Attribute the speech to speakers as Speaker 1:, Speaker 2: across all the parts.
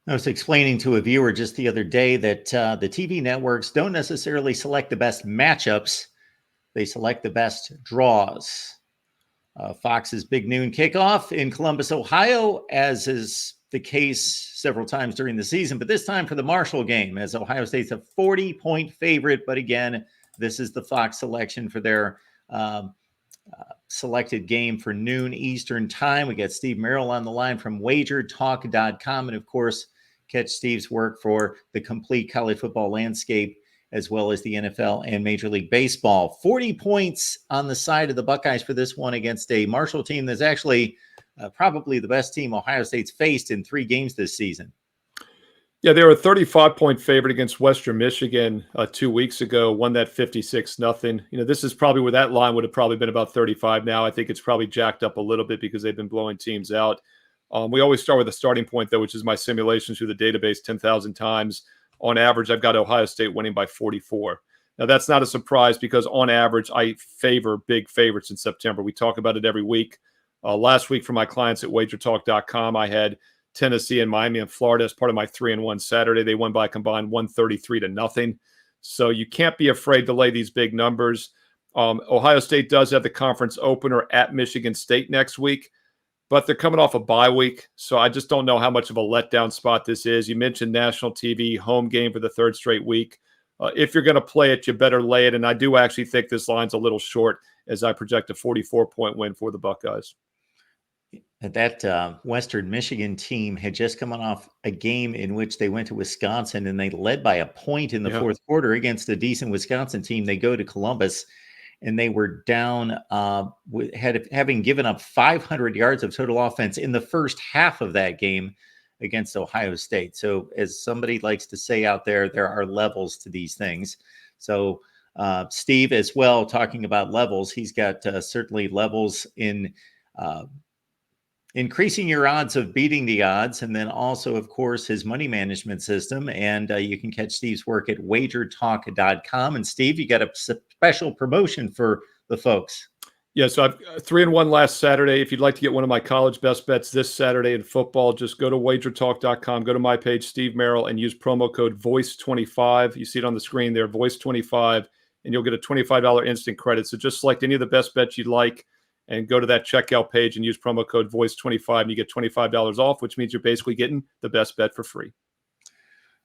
Speaker 1: I was explaining to a viewer just the other day that the TV networks don't necessarily select the best matchups, they select the best draws. Fox's Big Noon kickoff in Columbus, Ohio, as is the case several times during the season, but this time for the Marshall game, as Ohio State's a 40-point favorite. But again, this is the Fox selection for their selected game for noon Eastern time. We got Steve Merrill on the line from wagertalk.com. And of course, catch Steve's work for the complete college football landscape, as well as the NFL and Major League Baseball. 40 points on the side of the Buckeyes for this one against a Marshall team that's actually probably the best team Ohio State's faced in 3 games this season.
Speaker 2: Yeah, they were a 35-point favorite against Western Michigan 2 weeks ago, won that 56-0. This is probably where that line would have probably been about 35 now. I think it's probably jacked up a little bit because they've been blowing teams out. We always start with a starting point, though, which is my simulations through the database 10,000 times. On average, I've got Ohio State winning by 44. Now, that's not a surprise because on average, I favor big favorites in September. We talk about it every week. Last week for my clients at wagertalk.com, I had Tennessee and Miami and Florida as part of my 3-1 Saturday. They won by a combined 133-0. So you can't be afraid to lay these big numbers. Ohio State does have the conference opener at Michigan State next week, but they're coming off a bye week. So I just don't know how much of a letdown spot this is. You mentioned national TV, home game for the 3rd straight week. If you're going to play it, you better lay it. And I do actually think this line's a little short as I project a 44-point win for the Buckeyes.
Speaker 1: That Western Michigan team had just come off a game in which they went to Wisconsin and they led by a point in the 4th quarter against a decent Wisconsin team. They go to Columbus and they were down, having given up 500 yards of total offense in the first half of that game against Ohio State. So as somebody likes to say out there, there are levels to these things. So Steve as well, talking about levels, he's got certainly levels in increasing your odds of beating the odds, and then also, of course, his money management system. And you can catch Steve's work at wagertalk.com. And Steve, you got a special promotion for the folks.
Speaker 2: Yeah, so I've 3-1 last Saturday. If you'd like to get one of my college best bets this Saturday in football, just go to wagertalk.com, go to my page, Steve Merrill, and use promo code VOICE25. You see it on the screen there, VOICE25, and you'll get a $25 instant credit. So just select any of the best bets you'd like and go to that checkout page and use promo code VOICE25, and you get $25 off, which means you're basically getting the best bet for free.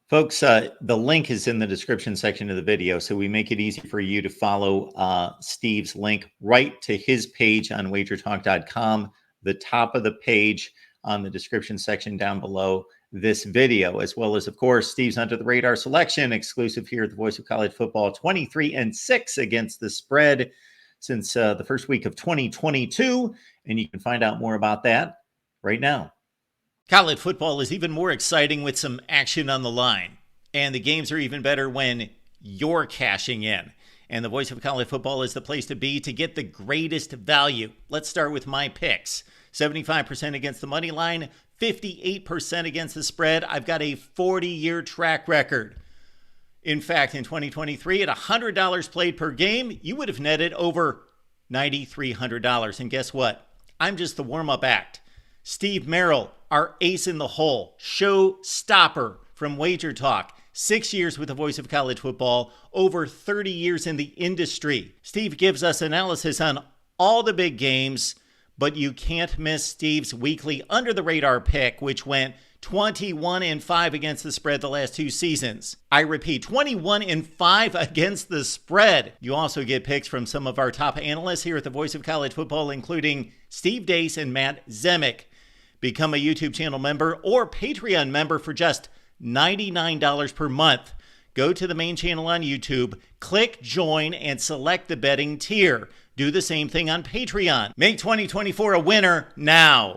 Speaker 1: Folks, the link is in the description section of the video, so we make it easy for you to follow Steve's link right to his page on wagertalk.com, the top of the page on the description section down below this video, as well as, of course, Steve's Under the Radar selection, exclusive here at the Voice of College Football, 23-6 against the spread since the first week of 2022, and you can find out more about that right now. College football is even more exciting with some action on the line, and the games are even better when you're cashing in. And the Voice of College Football is the place to be to get the greatest value. Let's start with my picks. 75% against the money line, 58% against the spread. I've got a 40-year track record. In fact, in 2023, at $100 played per game, you would have netted over $9,300. And guess what? I'm just the warm-up act. Steve Merrill, our ace in the hole, show stopper from Wager Talk. 6 years with the Voice of College Football, over 30 years in the industry. Steve gives us analysis on all the big games, but you can't miss Steve's weekly Under the Radar pick, which went 21-5 against the spread the last 2 seasons. I repeat, 21-5 against the spread. You also get picks from some of our top analysts here at the Voice of College Football, including Steve Dace and Matt Zemek. Become a YouTube channel member or Patreon member for just $99 per month. Go to the main channel on YouTube, click join, and select the betting tier. Do the same thing on Patreon. Make 2024 a winner now.